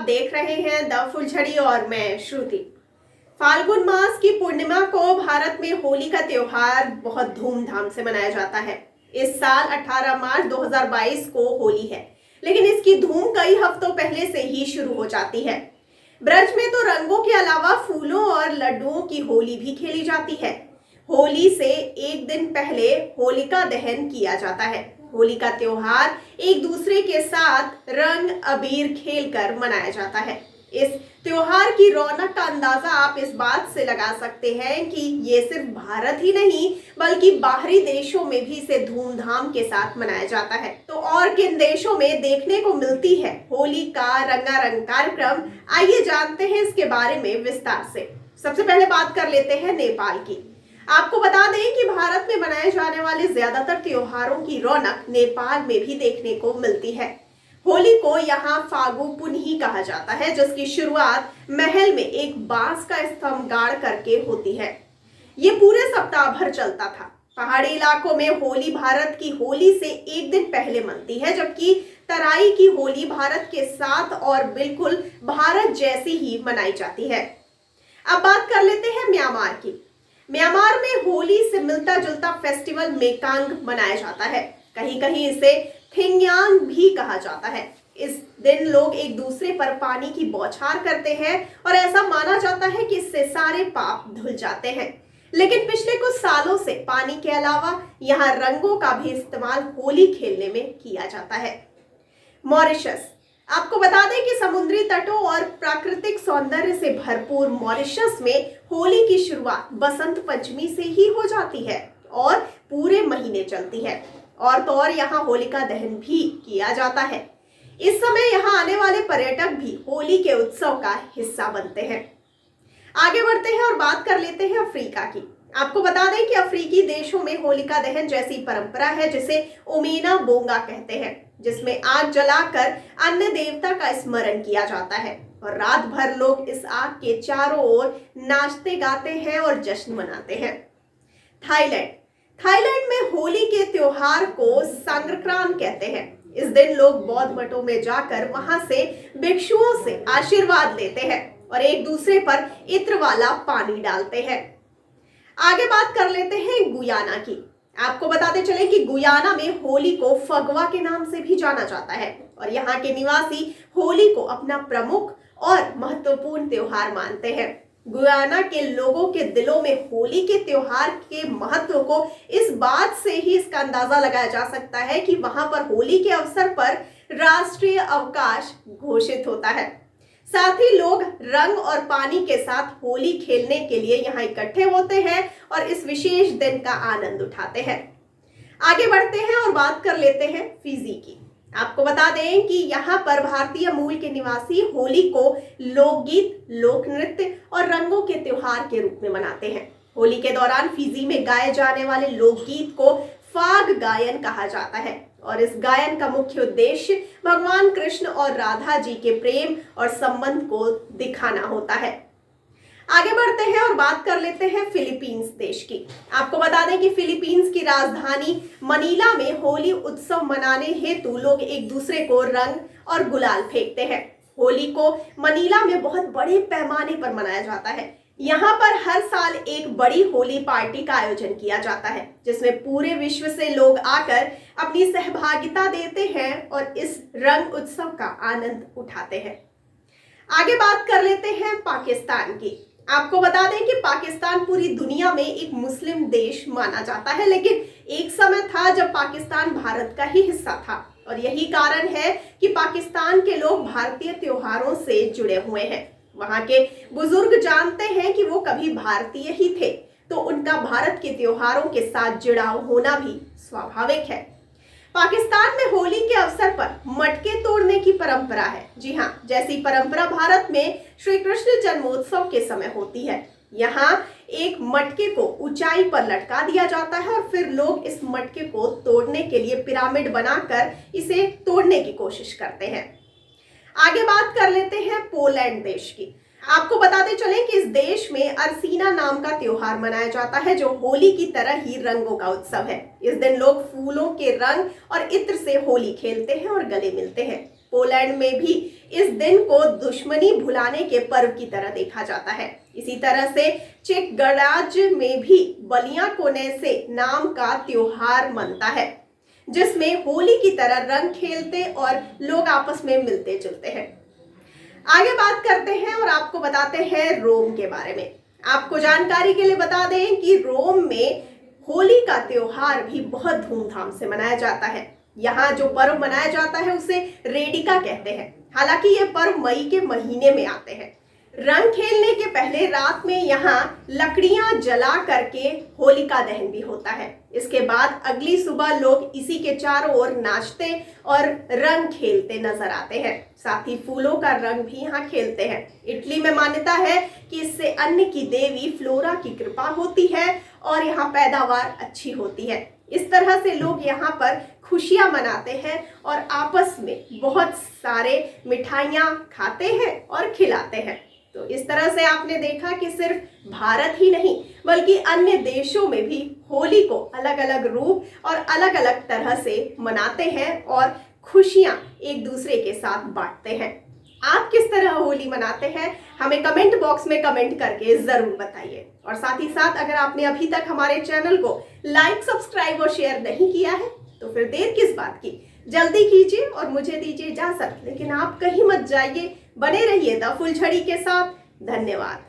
देख रहे हैं द फुलझड़ी और मैं श्रुति। फाल्गुन मास की पूर्णिमा को भारत में होली का त्योहार बहुत धूमधाम से मनाया जाता है। इस साल 18 मार्च 2022 को होली है, लेकिन इसकी धूम कई हफ्तों पहले से ही शुरू हो जाती है। ब्रज में तो रंगों के अलावा फूलों और लड्डुओं की होली भी खेली जाती है। होली से एक दिन पहले होलिका दहन किया जाता है। होली का त्योहार एक दूसरे के साथ रंग अबीर खेलकर मनाया जाता है। इस त्योहार की रौनक का अंदाजा आप इस बात से लगा सकते हैं कि ये सिर्फ भारत ही नहीं बल्कि बाहरी देशों में भी इसे धूमधाम के साथ मनाया जाता है। तो और किन देशों में देखने को मिलती है होली का रंगारंग कार्यक्रम, आइए जानते हैं इसके बारे में विस्तार से। सबसे पहले बात कर लेते हैं नेपाल की। आपको बता दें कि भारत में मनाए जाने वाले ज्यादातर त्योहारों की रौनक नेपाल में भी देखने को मिलती है। होली को यहाँ फागु पुन्ही कहा जाता है, जिसकी शुरुआत महल में एक बांस का स्तंभ गाड़ करके होती है। ये पूरे सप्ताह भर चलता था। पहाड़ी इलाकों में होली भारत की होली से एक दिन पहले मनती है, जबकि तराई की होली भारत के साथ और बिल्कुल भारत जैसी ही मनाई जाती है। अब बात कर लेते हैं म्यांमार की। म्यांमार में होली से मिलता जुलता फेस्टिवल मेकांग मनाया जाता है। कहीं कहीं इसे थिंगयांग भी कहा जाता है। इस दिन लोग एक दूसरे पर पानी की बौछार करते हैं और ऐसा माना जाता है कि इससे सारे पाप धुल जाते हैं। लेकिन पिछले कुछ सालों से पानी के अलावा यहाँ रंगों का भी इस्तेमाल होली खेलने में किया जाता है। मॉरिशस। आपको बता दें कि समुद्री तटों और प्राकृतिक सौंदर्य से भरपूर मॉरिशस में होली की शुरुआत बसंत पंचमी से ही हो जाती है और पूरे महीने चलती है। और तो और यहाँ होलिका दहन भी किया जाता है। इस समय यहाँ आने वाले पर्यटक भी होली के उत्सव का हिस्सा बनते हैं। आगे बढ़ते हैं और बात कर लेते हैं अफ्रीका की। आपको बता दें कि अफ्रीकी देशों में होलिका दहन जैसी परंपरा है जिसे उमीना बोंगा कहते हैं, जिसमें आग जलाकर अन्य देवता का स्मरण किया जाता है और रात भर लोग इस आग के चारों ओर नाचते गाते हैं और जश्न मनाते हैं। थाईलैंड में होली के त्योहार को संक्रांत कहते हैं। इस दिन लोग बौद्ध मठों में जाकर वहां से भिक्षुओं से आशीर्वाद लेते हैं और एक दूसरे पर इत्र वाला पानी डालते हैं। आगे बात कर लेते हैं गुयाना की। आपको बताते चले कि गुयाना में होली को फगवा के नाम से भी जाना जाता है और यहाँ के निवासी होली को अपना प्रमुख और महत्वपूर्ण त्योहार मानते हैं। गुयाना के लोगों के दिलों में होली के त्योहार के महत्व को इस बात से ही इसका अंदाजा लगाया जा सकता है कि वहां पर होली के अवसर पर राष्ट्रीय अवकाश घोषित होता है। साथ ही लोग रंग और पानी के साथ होली खेलने के लिए यहाँ इकट्ठे होते हैं और इस विशेष दिन का आनंद उठाते हैं। आगे बढ़ते हैं और बात कर लेते हैं फिजी की। आपको बता दें कि यहाँ पर भारतीय मूल के निवासी होली को लोकगीत, लोक नृत्य और रंगों के त्योहार के रूप में मनाते हैं। होली के दौरान फिजी में गाए जाने वाले लोकगीत को फाग गायन कहा जाता है और इस गायन का मुख्य उद्देश्य भगवान कृष्ण और राधा जी के प्रेम और संबंध को दिखाना होता है। आगे बढ़ते हैं और बात कर लेते हैं फिलीपींस देश की। आपको बता दें कि फिलीपींस की राजधानी मनीला में होली उत्सव मनाने हेतु लोग एक दूसरे को रंग और गुलाल फेंकते हैं। होली को मनीला में बहुत बड़े पैमाने पर मनाया जाता है। यहाँ पर हर साल एक बड़ी होली पार्टी का आयोजन किया जाता है, जिसमें पूरे विश्व से लोग आकर अपनी सहभागिता देते हैं और इस रंग उत्सव का आनंद उठाते हैं। आगे बात कर लेते हैं पाकिस्तान की। आपको बता दें कि पाकिस्तान पूरी दुनिया में एक मुस्लिम देश माना जाता है, लेकिन एक समय था जब पाकिस्तान भारत का ही हिस्सा था और यही कारण है कि पाकिस्तान के लोग भारतीय त्योहारों से जुड़े हुए हैं। वहां के बुजुर्ग जानते हैं कि वो कभी भारतीय ही थे, तो उनका भारत के त्योहारों के साथ जुड़ाव होना भी स्वाभाविक है। पाकिस्तान में होली के अवसर पर मटके तोड़ने की परंपरा है। जी हाँ, जैसी परंपरा भारत में श्री कृष्ण जन्मोत्सव के समय होती है। यहाँ एक मटके को ऊंचाई पर लटका दिया जाता है और फिर लोग इस मटके को तोड़ने के लिए पिरामिड बनाकर इसे तोड़ने की कोशिश करते हैं। आगे बात कर लेते हैं पोलैंड देश की। आपको बताते चले कि इस देश में अरसीना नाम का त्योहार मनाया जाता है, जो होली की तरह ही रंगों का उत्सव है। इस दिन लोग फूलों के रंग और इत्र से होली खेलते हैं और गले मिलते हैं। पोलैंड में भी इस दिन को दुश्मनी भुलाने के पर्व की तरह देखा जाता है। इसी तरह से चेक गणराज्य में भी बलियाकोनेसे नाम का त्योहार मनता है, जिसमें होली की तरह रंग खेलते और लोग आपस में मिलते जुलते हैं। आगे बात करते हैं और आपको बताते हैं रोम के बारे में। आपको जानकारी के लिए बता दें कि रोम में होली का त्योहार भी बहुत धूमधाम से मनाया जाता है। यहाँ जो पर्व मनाया जाता है उसे रेडिका कहते हैं। हालांकि ये पर्व मई के महीने में आते हैं। रंग खेलने के पहले रात में यहाँ लकड़ियां जला करके होलिका दहन भी होता है। इसके बाद अगली सुबह लोग इसी के चारों ओर नाचते और रंग खेलते नजर आते हैं। साथ ही फूलों का रंग भी यहाँ खेलते हैं। इटली में मान्यता है कि इससे अन्न की देवी फ्लोरा की कृपा होती है और यहाँ पैदावार अच्छी होती है। इस तरह से लोग यहाँ पर खुशियां मनाते हैं और आपस में बहुत सारे मिठाइयाँ खाते हैं और खिलाते हैं। तो इस तरह से आपने देखा कि सिर्फ भारत ही नहीं बल्कि अन्य देशों में भी होली को अलग अलग रूप और अलग अलग तरह से मनाते हैं और खुशियां एक दूसरे के साथ बांटते हैं। आप किस तरह होली मनाते हैं हमें कमेंट बॉक्स में कमेंट करके जरूर बताइए। और साथ ही साथ अगर आपने अभी तक हमारे चैनल को लाइक, सब्सक्राइब और शेयर नहीं किया है तो फिर देर किस बात की, जल्दी कीजिए और मुझे दीजिए इजाजत। लेकिन आप कहीं मत जाइए, बने रहिए द फुलझड़ी के साथ। धन्यवाद।